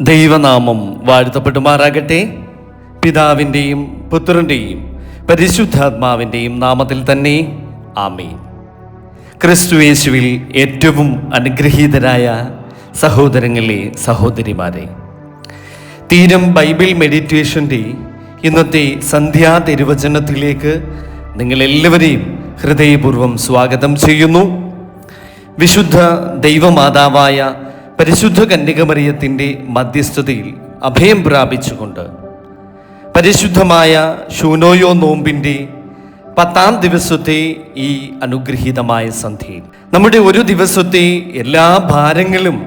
ദൈവനാമം വാഴ്ത്തപ്പെടുമാറാകട്ടെ. പിതാവിൻ്റെയും പുത്രൻ്റെയും പരിശുദ്ധാത്മാവിൻ്റെയും നാമത്തിൽ തന്നെ ആമേൻ. ക്രിസ്തുയേശുവിൽ ഏറ്റവും അനുഗ്രഹീതരായ സഹോദരങ്ങളെ, സഹോദരിമാരെ, തീരം ബൈബിൾ മെഡിറ്റേഷൻ്റെ ഇന്നത്തെ സന്ധ്യാ തിരുവചനത്തിലേക്ക് നിങ്ങളെല്ലാവരെയും ഹൃദയപൂർവ്വം സ്വാഗതം ചെയ്യുന്നു. വിശുദ്ധ ദൈവമാതാവായ പരിശുദ്ധ കന്യകമറിയത്തിൻ്റെ മധ്യസ്ഥതയിൽ അഭയം പ്രാപിച്ചുകൊണ്ട് പരിശുദ്ധമായ ശൂനോയോ നോമ്പിൻ്റെ 10-ാം ദിവസത്തെ ഈ അനുഗ്രഹീതമായ സന്ധ്യയിൽ നമ്മുടെ ഒരു ദിവസത്തെ എല്ലാ ഭാരങ്ങളും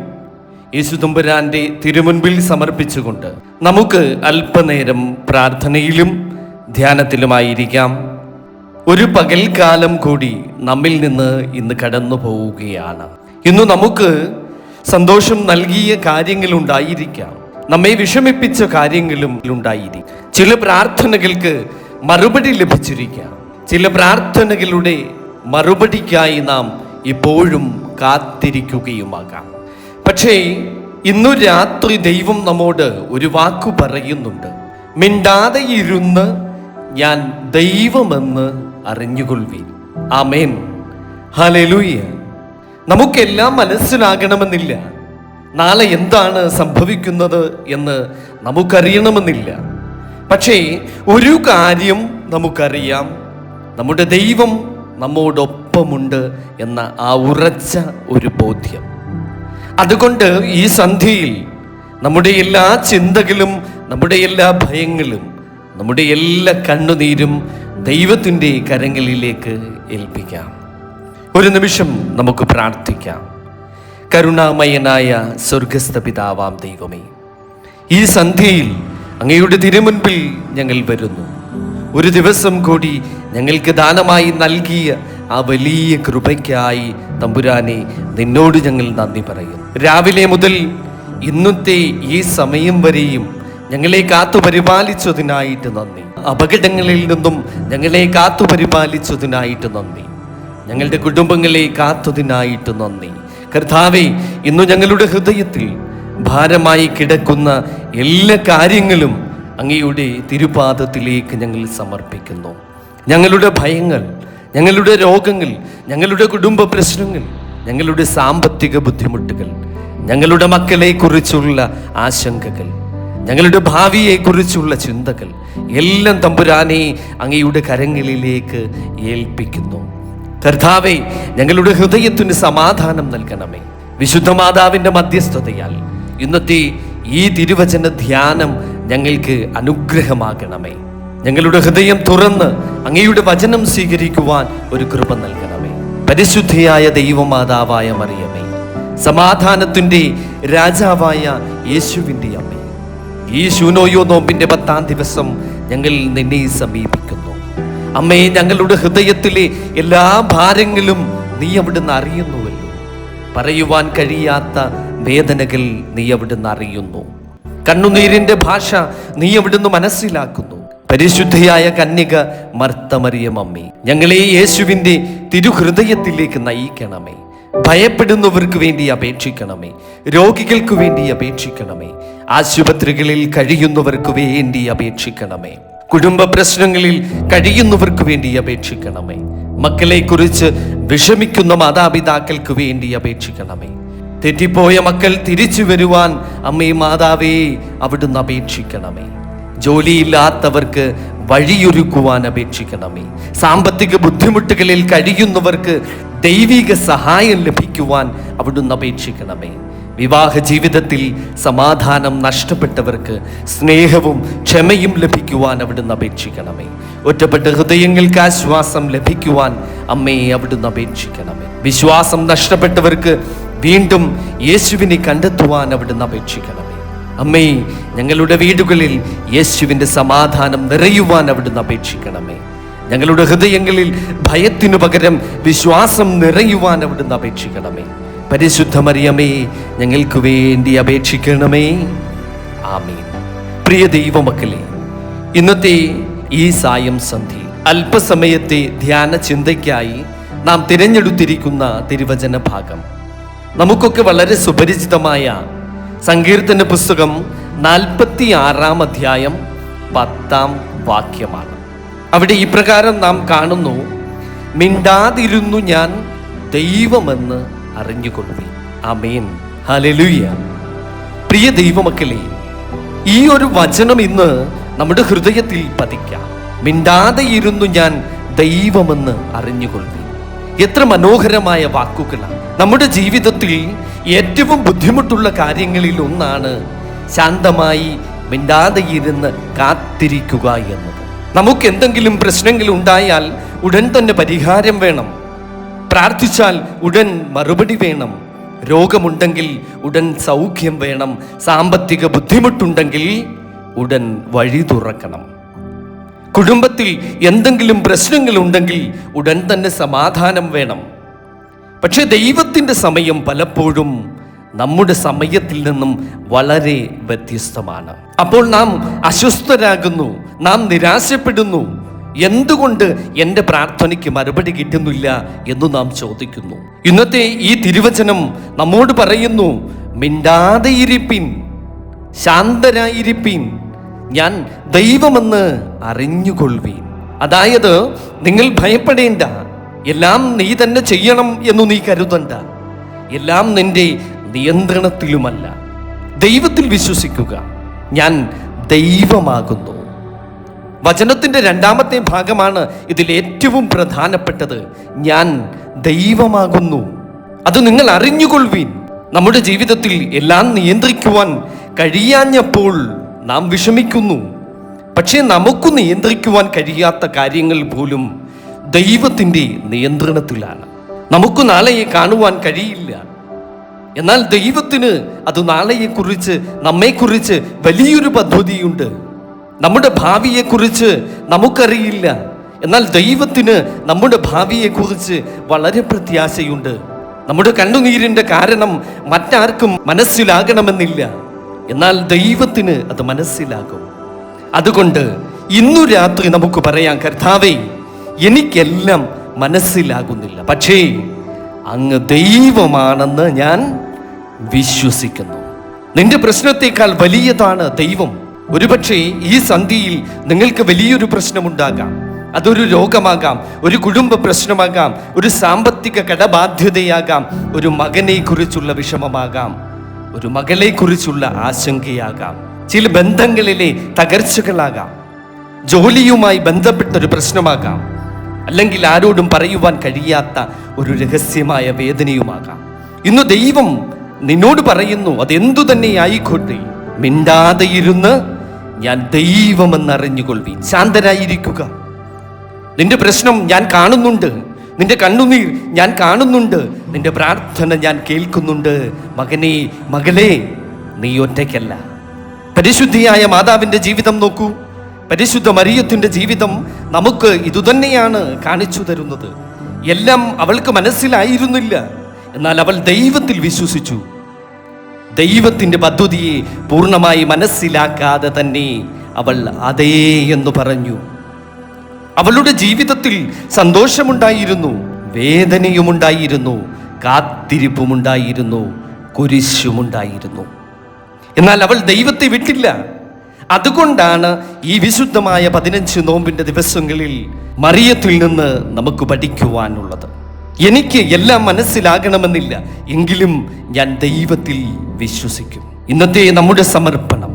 യേശുതമ്പുരാൻ്റെ തിരുമുൻപിൽ സമർപ്പിച്ചുകൊണ്ട് നമുക്ക് അല്പനേരം പ്രാർത്ഥനയിലും ധ്യാനത്തിലുമായിരിക്കാം. ഒരു പകൽക്കാലം കൂടി നമ്മിൽ നിന്ന് ഇന്ന് കടന്നു പോവുകയാണ്. ഇന്ന് നമുക്ക് സന്തോഷം നൽകിയ കാര്യങ്ങളുണ്ടായിരിക്കാം, നമ്മെ വിഷമിപ്പിച്ച കാര്യങ്ങളും ഉണ്ടായിരിക്കും. ചില പ്രാർത്ഥനകൾക്ക് മറുപടി ലഭിച്ചിരിക്കാം. ചില പ്രാർത്ഥനകളുടെ മറുപടിക്കായി നാം ഇപ്പോഴും കാത്തിരിക്കുകയുമാകാം. പക്ഷേ ഇന്നു രാത്രി ദൈവം നമ്മോട് ഒരു വാക്കു പറയുന്നുണ്ട്. മിണ്ടാതെ ഇരുന്ന് ഞാൻ ദൈവമെന്ന് അറിഞ്ഞുകൊള്ളുവീൻ. ആമേൻ, ഹല്ലേലൂയ. നമുക്കെല്ലാം മനസ്സിലാകണമെന്നില്ല. നാളെ എന്താണ് സംഭവിക്കുന്നത് എന്ന് നമുക്കറിയണമെന്നില്ല. പക്ഷേ ഒരു കാര്യം നമുക്കറിയാം, നമ്മുടെ ദൈവം നമ്മോടൊപ്പമുണ്ട് എന്ന ആ ഉറച്ച ഒരു ബോധ്യം. അതുകൊണ്ട് ഈ സന്ധ്യയിൽ നമ്മുടെ എല്ലാ ചിന്തകളും, നമ്മുടെ എല്ലാ ഭയങ്ങളും, നമ്മുടെ എല്ലാ കണ്ണുനീരും ദൈവത്തിൻ്റെ കരങ്ങളിലേക്ക് ഏൽപ്പിക്കാം. ഒരു നിമിഷം നമുക്ക് പ്രാർത്ഥിക്കാം. കരുണാമയനായ സ്വർഗസ്ഥ പിതാവാം ദൈവമേ, ഈ സന്ധ്യയിൽ അങ്ങയുടെ തിരുമുൻപിൽ ഞങ്ങൾ വരുന്നു. ഒരു ദിവസം കൂടി ഞങ്ങൾക്ക് ദാനമായി നൽകിയ ആ വലിയ കൃപയ്ക്കായി തമ്പുരാനെ നിന്നോട് ഞങ്ങൾ നന്ദി പറയും. രാവിലെ മുതൽ ഇന്നത്തെ ഈ സമയം വരെയും ഞങ്ങളെ കാത്തുപരിപാലിച്ചതിനായിട്ട് നന്ദി. അപകടങ്ങളിൽ നിന്നും ഞങ്ങളെ കാത്തുപരിപാലിച്ചതിനായിട്ട് നന്ദി. ഞങ്ങളുടെ കുടുംബങ്ങളെ കാത്തതിനായിട്ട് നന്ദി. കർത്താവേ, ഇന്നു ഞങ്ങളുടെ ഹൃദയത്തിൽ ഭാരമായി കിടക്കുന്ന എല്ലാ കാര്യങ്ങളും അങ്ങയുടെ തിരുപാദത്തിലേക്ക് ഞങ്ങൾ സമർപ്പിക്കുന്നു. ഞങ്ങളുടെ ഭയങ്ങൾ, ഞങ്ങളുടെ രോഗങ്ങൾ, ഞങ്ങളുടെ കുടുംബ പ്രശ്നങ്ങൾ, ഞങ്ങളുടെ സാമ്പത്തിക ബുദ്ധിമുട്ടുകൾ, ഞങ്ങളുടെ മക്കളെക്കുറിച്ചുള്ള ആശങ്കകൾ, ഞങ്ങളുടെ ഭാവിയെക്കുറിച്ചുള്ള ചിന്തകൾ എല്ലാം തമ്പുരാനെ അങ്ങയുടെ കരങ്ങളിലേക്ക് ഏൽപ്പിക്കുന്നു. കർത്താവേ, ഞങ്ങളുടെ ഹൃദയത്തിന് സമാധാനം നൽകണമേ. വിശുദ്ധ മാതാവിൻ്റെ മധ്യസ്ഥതയാൽ ഇന്നത്തെ ഈ തിരുവചന ധ്യാനം ഞങ്ങൾക്ക് അനുഗ്രഹമാകണമേ. ഞങ്ങളുടെ ഹൃദയം തുറന്ന് അങ്ങയുടെ വചനം സ്വീകരിക്കുവാൻ ഒരു കൃപ നൽകണമേ. പരിശുദ്ധിയായ ദൈവമാതാവായ മറിയമേ, സമാധാനത്തിൻ്റെ രാജാവായ യേശുവിൻ്റെ അമ്മേ, ഈ ശൂനോയോ നോമ്പിൻ്റെ 10-ാം ദിവസം ഞങ്ങൾ നിന്നെ സമീപിക്കുന്നു. അമ്മേ, ഞങ്ങളുടെ ഹൃദയത്തിലെ എല്ലാ ഭാരങ്ങളും നീ അവിടുന്ന് അറിയുന്നുവല്ലോ. പറയുവാൻ കഴിയാത്ത വേദനകൾ നീ അവിടുന്ന് അറിയുന്നു. കണ്ണുനീരിൻ്റെ ഭാഷ നീ അവിടുന്ന് മനസ്സിലാക്കുന്നു. പരിശുദ്ധയായ കന്യക മർത്തമറിയം അമ്മേ, ഞങ്ങളെ യേശുവിൻ്റെ തിരുഹൃദയത്തിലേക്ക് നയിക്കണമേ. ഭയപ്പെടുന്നവർക്ക് വേണ്ടി അപേക്ഷിക്കണമേ. രോഗികൾക്ക് വേണ്ടി അപേക്ഷിക്കണമേ. ആശുപത്രികളിൽ കഴിയുന്നവർക്ക് വേണ്ടി അപേക്ഷിക്കണമേ. കുടുംബ പ്രശ്നങ്ങളിൽ കഴിയുന്നവർക്ക് വേണ്ടി അപേക്ഷിക്കണമേ. മക്കളെ കുറിച്ച് വിഷമിക്കുന്ന മാതാപിതാക്കൾക്ക് വേണ്ടി അപേക്ഷിക്കണമേ. തെറ്റിപ്പോയ മക്കൾ തിരിച്ചു വരുവാൻ അമ്മേ മാതാവേ അവിടുന്ന് അപേക്ഷിക്കണമേ. ജോലിയില്ലാത്തവർക്ക് വഴിയൊരുക്കുവാൻ അപേക്ഷിക്കണമേ. സാമ്പത്തിക ബുദ്ധിമുട്ടുകളിൽ കഴിയുന്നവർക്ക് ദൈവിക സഹായം ലഭിക്കുവാൻ അവിടുന്ന് അപേക്ഷിക്കണമേ. വിവാഹ ജീവിതത്തിൽ സമാധാനം നഷ്ടപ്പെട്ടവർക്ക് സ്നേഹവും ക്ഷമയും ലഭിക്കുവാൻ അവിടുന്ന് അപേക്ഷിക്കണമേ. ഒറ്റപ്പെട്ട ഹൃദയങ്ങൾക്ക് ആശ്വാസം ലഭിക്കുവാൻ അമ്മേ അവിടുന്ന് അപേക്ഷിക്കണമേ. വിശ്വാസം നഷ്ടപ്പെട്ടവർക്ക് വീണ്ടും യേശുവിനെ കണ്ടെത്തുവാൻ അവിടുന്ന് അപേക്ഷിക്കണമേ. അമ്മേ, ഞങ്ങളുടെ വീടുകളിൽ യേശുവിൻ്റെ സമാധാനം നിറയുവാൻ അവിടുന്ന് അപേക്ഷിക്കണമേ. ഞങ്ങളുടെ ഹൃദയങ്ങളിൽ ഭയത്തിനു പകരം വിശ്വാസം നിറയുവാൻ അവിടുന്ന് അപേക്ഷിക്കണമേ. പരിശുദ്ധ മറിയമേ, ഞങ്ങൾക്ക് വേണ്ടി അപേക്ഷിക്കണമേ. ആമേൻ. പ്രിയ ദൈവമക്കളെ, ഇന്നത്തെ ഈ സായം സന്ധ്യ അല്പസമയത്തെ ധ്യാന ചിന്തയ്ക്കായി നാം തിരഞ്ഞെടുത്തിരിക്കുന്ന തിരുവചന ഭാഗം നമുക്കൊക്കെ വളരെ സുപരിചിതമായ സങ്കീർത്തന പുസ്തകം 46 അധ്യായം 10 വാക്യമാണ്. അവിടെ ഇപ്രകാരം നാം കാണുന്നു: മിണ്ടാതിരുന്നു ഞാൻ ദൈവമെന്ന് അറിഞ്ഞുകൊള്ളുവിൻ. ആമേൻ, ഹല്ലേലൂയ. പ്രിയ ദൈവമക്കളെ, ഈ ഒരു വചനം ഇന്ന് നമ്മുടെ ഹൃദയത്തിൽ പതിക്കാം. മിണ്ടാതെ ഇരുന്നു ഞാൻ ദൈവമെന്ന് അറിഞ്ഞുകൊള്ളുവിൻ. എത്ര മനോഹരമായ വാക്കുകളാണ്. നമ്മുടെ ജീവിതത്തിൽ ഏറ്റവും ബുദ്ധിമുട്ടുള്ള കാര്യങ്ങളിൽ ഒന്നാണ് ശാന്തമായി മിണ്ടാതെ ഇരുന്ന് കാത്തിരിക്കുക എന്നത്. നമുക്ക് എന്തെങ്കിലും പ്രശ്നങ്ങൾ ഉണ്ടായാൽ ഉടൻ തന്നെ പരിഹാരം വേണം. പ്രാർത്ഥിച്ചാൽ ഉടൻ മറുപടി വേണം. രോഗമുണ്ടെങ്കിൽ ഉടൻ സൗഖ്യം വേണം. സാമ്പത്തിക ബുദ്ധിമുട്ടുണ്ടെങ്കിൽ ഉടൻ വഴി തുറക്കണം. കുടുംബത്തിൽ എന്തെങ്കിലും പ്രശ്നങ്ങൾ ഉണ്ടെങ്കിൽ ഉടൻ തന്നെ സമാധാനം വേണം. പക്ഷെ ദൈവത്തിൻ്റെ സമയം പലപ്പോഴും നമ്മുടെ സമയത്തിൽ നിന്നും വളരെ വ്യത്യസ്തമാണ്. അപ്പോൾ നാം അസ്വസ്ഥരാകുന്നു, നാം നിരാശപ്പെടുന്നു. എന്തുകൊണ്ട് എൻ്റെ പ്രാർത്ഥനയ്ക്ക് മറുപടി കിട്ടുന്നില്ല എന്ന് നാം ചോദിക്കുന്നു. ഇന്നത്തെ ഈ തിരുവചനം നമ്മോട് പറയുന്നു: മിണ്ടാതെ ഇരിപ്പിൻ, ശാന്തരായിരിപ്പിൻ, ഞാൻ ദൈവമെന്ന് അറിഞ്ഞുകൊള്ളുവീൻ. അതായത് നിങ്ങൾ ഭയപ്പെടേണ്ട, എല്ലാം നീ തന്നെ ചെയ്യണം എന്ന് നീ കരുതണ്ട. എല്ലാം നിന്റെ നിയന്ത്രണത്തിലുമല്ല. ദൈവത്തിൽ വിശ്വസിക്കുക. ഞാൻ ദൈവമാകുന്നു. വചനത്തിൻ്റെ 2ാമത്തെ ഭാഗമാണ് ഇതിൽ ഏറ്റവും പ്രധാനപ്പെട്ടത്. ഞാൻ ദൈവമാകുന്നു, അത് നിങ്ങൾ അറിഞ്ഞുകൊള്ളുവീൻ. നമ്മുടെ ജീവിതത്തിൽ എല്ലാം നിയന്ത്രിക്കുവാൻ കഴിയാഞ്ഞപ്പോൾ നാം വിഷമിക്കുന്നു. പക്ഷേ നമുക്ക് നിയന്ത്രിക്കുവാൻ കഴിയാത്ത കാര്യങ്ങൾ പോലും ദൈവത്തിൻ്റെ നിയന്ത്രണത്തിലാണ്. നമുക്ക് നാളെയെ കാണുവാൻ കഴിയില്ല. എന്നാൽ ദൈവത്തിന് അത് നാളെയെക്കുറിച്ച്, നമ്മെക്കുറിച്ച് വലിയൊരു പദ്ധതിയുണ്ട്. നമ്മുടെ ഭാവിയെക്കുറിച്ച് നമുക്കറിയില്ല. എന്നാൽ ദൈവത്തിന് നമ്മുടെ ഭാവിയെക്കുറിച്ച് വളരെ പ്രത്യാശയുണ്ട്. നമ്മുടെ കണ്ണുനീരിൻ്റെ കാരണം മറ്റാർക്കും മനസ്സിലാകണമെന്നില്ല. എന്നാൽ ദൈവത്തിന് അത് മനസ്സിലാകും. അതുകൊണ്ട് ഇന്നു രാത്രി നമുക്ക് പറയാം: കർത്താവേ, എനിക്കെല്ലാം മനസ്സിലാകുന്നില്ല, പക്ഷേ അങ്ങ് ദൈവമാണെന്ന് ഞാൻ വിശ്വസിക്കുന്നു. നിന്റെ പ്രശ്നത്തെക്കാൾ വലിയതാണ് ദൈവം. ഒരുപക്ഷെ ഈ സന്ധിയിൽ നിങ്ങൾക്ക് വലിയൊരു പ്രശ്നമുണ്ടാകാം. അതൊരു രോഗമാകാം, ഒരു കുടുംബ പ്രശ്നമാകാം, ഒരു സാമ്പത്തിക കടബാധ്യതയാകാം, ഒരു മകനെ കുറിച്ചുള്ള വിഷമമാകാം, ഒരു മകളെ കുറിച്ചുള്ള ആശങ്കയാകാം, ചില ബന്ധങ്ങളിലെ തകർച്ചകളാകാം, ജോലിയുമായി ബന്ധപ്പെട്ടൊരു പ്രശ്നമാകാം, അല്ലെങ്കിൽ ആരോടും പറയുവാൻ കഴിയാത്ത ഒരു രഹസ്യമായ വേദനയുമാകാം. ഇന്ന് ദൈവം നിന്നോട് പറയുന്നു: അതെന്തു തന്നെ ആയിക്കോട്ടെ, മിണ്ടാതെ ഇരുന്ന് ഞാൻ ദൈവമെന്നറിഞ്ഞുകൊള്ളുവീൻ. ശാന്തരായിരിക്കുക. നിന്റെ പ്രശ്നം ഞാൻ കാണുന്നുണ്ട്, നിന്റെ കണ്ണുനീർ ഞാൻ കാണുന്നുണ്ട്, നിന്റെ പ്രാർത്ഥന ഞാൻ കേൾക്കുന്നുണ്ട്. മകനെ, മകളെ, നീ ഒറ്റയ്ക്കല്ല. പരിശുദ്ധിയായ മാതാവിൻ്റെ ജീവിതം നോക്കൂ. പരിശുദ്ധ മറിയത്തിൻ്റെ ജീവിതം നമുക്ക് ഇതുതന്നെയാണ് കാണിച്ചു തരുന്നത്. എല്ലാം അവൾക്ക് മനസ്സിലായിരുന്നില്ല. എന്നാൽ അവൾ ദൈവത്തിൽ വിശ്വസിച്ചു. ദൈവത്തിൻ്റെ പദ്ധതിയെ പൂർണ്ണമായി മനസ്സിലാക്കാതെ തന്നെ അവൾ അതേ എന്ന് പറഞ്ഞു. അവളുടെ ജീവിതത്തിൽ സന്തോഷമുണ്ടായിരുന്നു, വേദനയുമുണ്ടായിരുന്നു, കാത്തിരിപ്പുമുണ്ടായിരുന്നു, കുരിശുമുണ്ടായിരുന്നു. എന്നാൽ അവൾ ദൈവത്തെ വിട്ടില്ല. അതുകൊണ്ടാണ് ഈ വിശുദ്ധമായ 15 നോമ്പിൻ്റെ ദിവസങ്ങളിൽ മറിയത്തിൽ നിന്ന് നമുക്ക് പഠിക്കുവാനുള്ളത്. എനിക്ക് എല്ലാം മനസ്സിലാകണമെന്നില്ല, എങ്കിലും ഞാൻ ദൈവത്തിൽ വിശ്വസിക്കും. ഇന്നത്തെ നമ്മുടെ സമർപ്പണം.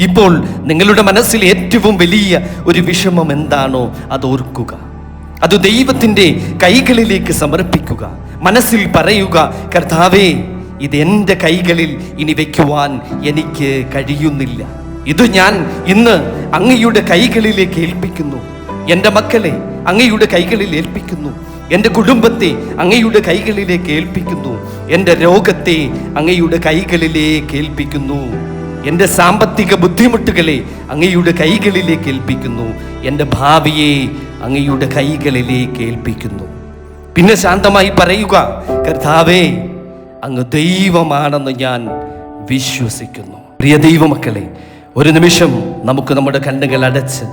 ഇപ്പോൾ നിങ്ങളുടെ മനസ്സിൽ ഏറ്റവും വലിയ ഒരു വിഷമം എന്താണോ അത് ഓർക്കുക. അത് ദൈവത്തിൻ്റെ കൈകളിലേക്ക് സമർപ്പിക്കുക. മനസ്സിൽ പറയുക: കർത്താവേ, ഇത് എൻ്റെ കൈകളിൽ ഇനി വയ്ക്കുവാൻ എനിക്ക് കഴിയുന്നില്ല. ഇത് ഞാൻ ഇന്ന് അങ്ങയുടെ കൈകളിലേക്ക് ഏൽപ്പിക്കുന്നു. എൻ്റെ മക്കളെ അങ്ങയുടെ കൈകളിൽ ഏൽപ്പിക്കുന്നു. എൻ്റെ കുടുംബത്തെ അങ്ങയുടെ കൈകളിലേക്ക് ഏൽപ്പിക്കുന്നു. എൻ്റെ രോഗത്തെ അങ്ങയുടെ കൈകളിലേക്ക് ഏൽപ്പിക്കുന്നു. എൻ്റെ സാമ്പത്തിക ബുദ്ധിമുട്ടുകളെ അങ്ങയുടെ കൈകളിലേക്ക് ഏൽപ്പിക്കുന്നു. എൻ്റെ ഭാവിയെ അങ്ങയുടെ കൈകളിലേക്ക് ഏൽപ്പിക്കുന്നു. പിന്നെ ശാന്തമായി പറയുക: കർത്താവേ, അങ്ങ് ദൈവമാണെന്ന് ഞാൻ വിശ്വസിക്കുന്നു. പ്രിയ ദൈവമക്കളെ, ഒരു നിമിഷം നമുക്ക് നമ്മുടെ കണ്ണുകൾ അടച്ച്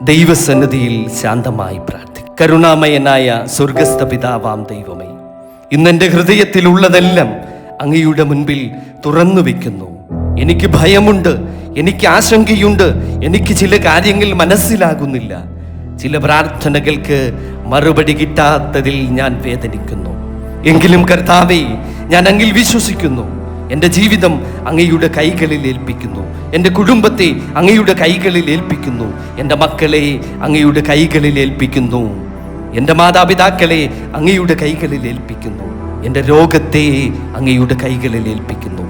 ദൈവസന്നിധിയിൽ ശാന്തമായി പ്രാർത്ഥിക്കാം. കരുണാമയനായ സ്വർഗസ്ഥ പിതാവാം ദൈവമേ, ഇന്നെൻ്റെ ഹൃദയത്തിലുള്ളതെല്ലാം അങ്ങയുടെ മുൻപിൽ തുറന്നു വെക്കുന്നു. എനിക്ക് ഭയമുണ്ട്, എനിക്ക് ആശങ്കയുണ്ട്, എനിക്ക് ചില കാര്യങ്ങൾ മനസ്സിലാകുന്നില്ല. ചില പ്രാർത്ഥനകൾക്ക് മറുപടി കിട്ടാത്തതിൽ ഞാൻ വേദനിക്കുന്നു. എങ്കിലും കർത്താവേ, ഞാൻ അങ്ങിൽ വിശ്വസിക്കുന്നു. എൻ്റെ ജീവിതം അങ്ങയുടെ കൈകളിൽ ഏൽപ്പിക്കുന്നു. എൻ്റെ കുടുംബത്തെ അങ്ങയുടെ കൈകളിൽ ഏൽപ്പിക്കുന്നു. എൻ്റെ മക്കളെ അങ്ങയുടെ കൈകളിൽ ഏൽപ്പിക്കുന്നു. എൻ്റെ മാതാപിതാക്കളെ അങ്ങയുടെ കൈകളിൽ ഏൽപ്പിക്കുന്നു. എൻ്റെ രോഗത്തെ അങ്ങയുടെ കൈകളിൽ ഏൽപ്പിക്കുന്നു.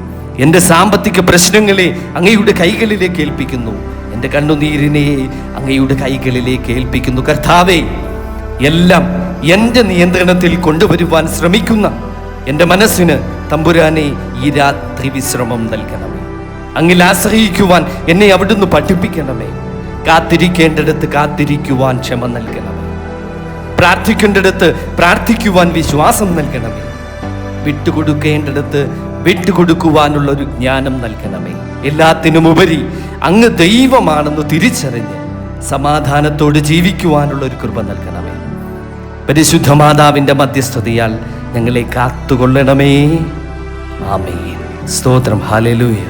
എൻ്റെ സാമ്പത്തിക പ്രശ്നങ്ങളെ അങ്ങയുടെ കൈകളിലേക്ക് ഏൽപ്പിക്കുന്നു. എൻ്റെ കണ്ണുനീരിനെ അങ്ങയുടെ കൈകളിലേക്ക് ഏൽപ്പിക്കുന്നു. കർത്താവേ, എല്ലാം എൻ്റെ നിയന്ത്രണത്തിൽ കൊണ്ടുവരുവാൻ ശ്രമിക്കുന്ന എൻ്റെ മനസ്സിന് തമ്പുരാനെ ഈ രാത്രി വിശ്രമം നൽകണമേ. അങ്ങിൽ ആശ്രയിക്കുവാൻ എന്നെ അവിടുന്ന് പഠിപ്പിക്കണമേ. കാത്തിരിക്കേണ്ടിടത്ത് കാത്തിരിക്കുവാൻ ക്ഷമ നൽകണമേ. പ്രാർത്ഥിക്കേണ്ടിടത്ത് പ്രാർത്ഥിക്കുവാൻ വിശ്വാസം നൽകണമേ. വിട്ടുകൊടുക്കേണ്ടിടത്ത് വിട്ടുകൊടുക്കുവാനുള്ളൊരു ജ്ഞാനം നൽകണമേ. എല്ലാത്തിനുമുപരി അങ്ങ് ദൈവമാണെന്ന് തിരിച്ചറിഞ്ഞ് സമാധാനത്തോട് ജീവിക്കുവാനുള്ളൊരു കൃപ നൽകണമേ. പരിശുദ്ധ മാതാവിൻ്റെ മധ്യസ്ഥതയാൽ ഞങ്ങളെ കാത്തുകൊള്ളണമേ. ആമേൻ. സ്തോത്രം. ഹല്ലേലൂയ.